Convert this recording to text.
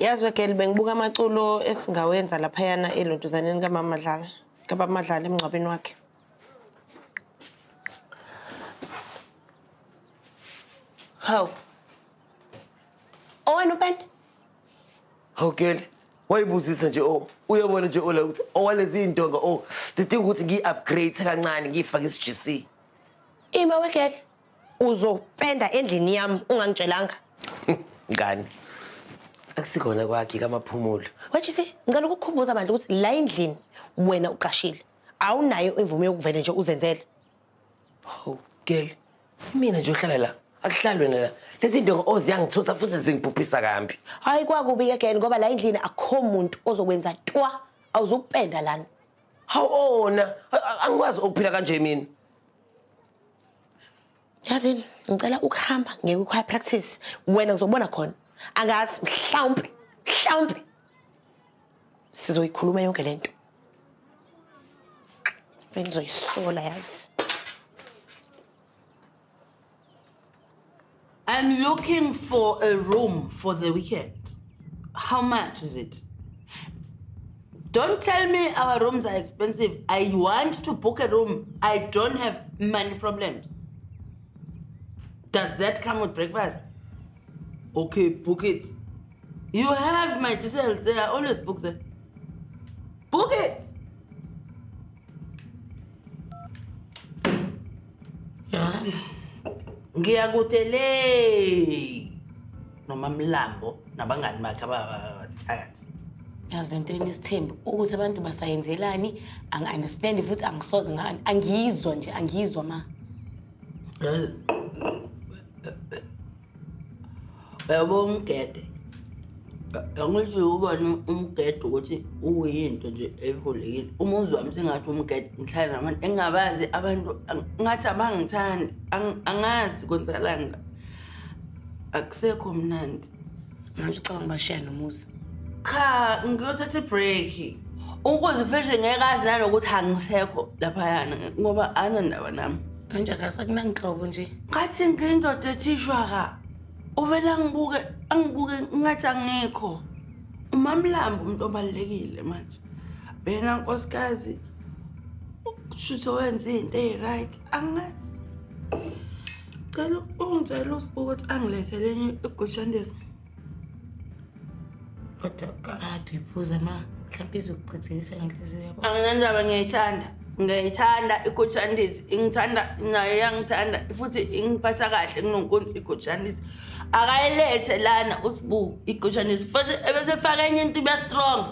Yazi wegeli bengibuka amaculo esingawenza laphayana elontuzaneni kaMama Madlala. Kababa Madlala emngcwabeni wakhe. Haw. Owena upende? Hawgeli. Wayibuzisa nje uyabona nje ola ukuthi owalezi intonga sidinga ukuthi ngi-upgrade kancane ngifake isi-GC. Ima wegeli. Uzopenda endlini yami ungangitshelanga. Ngani? Akusikona kwakhe kamaphumulo. Wathi ngicela ukukhumbuza bandla ukuthi la endlini wena uqashile. Awunayo imvume yokuvela nje uzenzele. Hawgeli. Mina nje uhlala la. Akuhlalwe la. Lezi intonga oziyangithusa futhi zingibhubhisa kambi. Hayi kwakubi again ngoba la endlini akukho umuntu ozokwenza twa awuzukupenda lana. Hawu ona angikwazi ukuphila kanje mina. Yathini ngicela ukuhamba ngeke ukhaya practice wena ngizobona khona. Angazi mhlawumbe sizoyikhuluma yonke lento. Bengizoyisola yazi. I'm looking for a room for the weekend. How much is it? Don't tell me our rooms are expensive. I want to book a room. I don't have money problems. Does that come with breakfast? Okay, book it. You have my details there. I always book them. Book it! Ngiyakutele noma mlambo nabangani bakhe abathakathi. Yazi lento enisithembu ukuthi abantu basayenzelani angi-understand futhi angisoze angiyizwa nje angiyizwa ma. Yabo umgede. Angisho ubona umgede ukuthi uyinto nje evulekile. Umuzi wami sengathi umgede ngihlala nabantu engabazi abantu ngathi abangithandi angazi konzalanga. Akusekho mnandi. Manje ucabanga bashiya nomuzi. Cha, ngiyothatha ibreak. Ukuze fashion ngeke azi nanokuthi angisekho lapha yana ngoba anandaba nami. Manje akasakunangihlobo nje. Ngathi ngindoda ethishwa ka. Uvela angibuke ngathi angikho. Umamlambo umuntu obalekile manje. Bena nkosikazi kusho wenza izinto eziright angazi. Cela ungitshela uSibuko ukuthi angiletheleni igushandisi. Kodwa kade uyiphuza ma mhlawumbe izokuchithelisa ngenhliziyo yabo. Anginandaba ngiyayithanda igushandisi. Ingithanda nayo yangithanda futhi ingiphatha kahle kunonkonsi igushandisi. Akayilethe lana uSibuko igushandisi futhi ebese faka enye into ibe strong.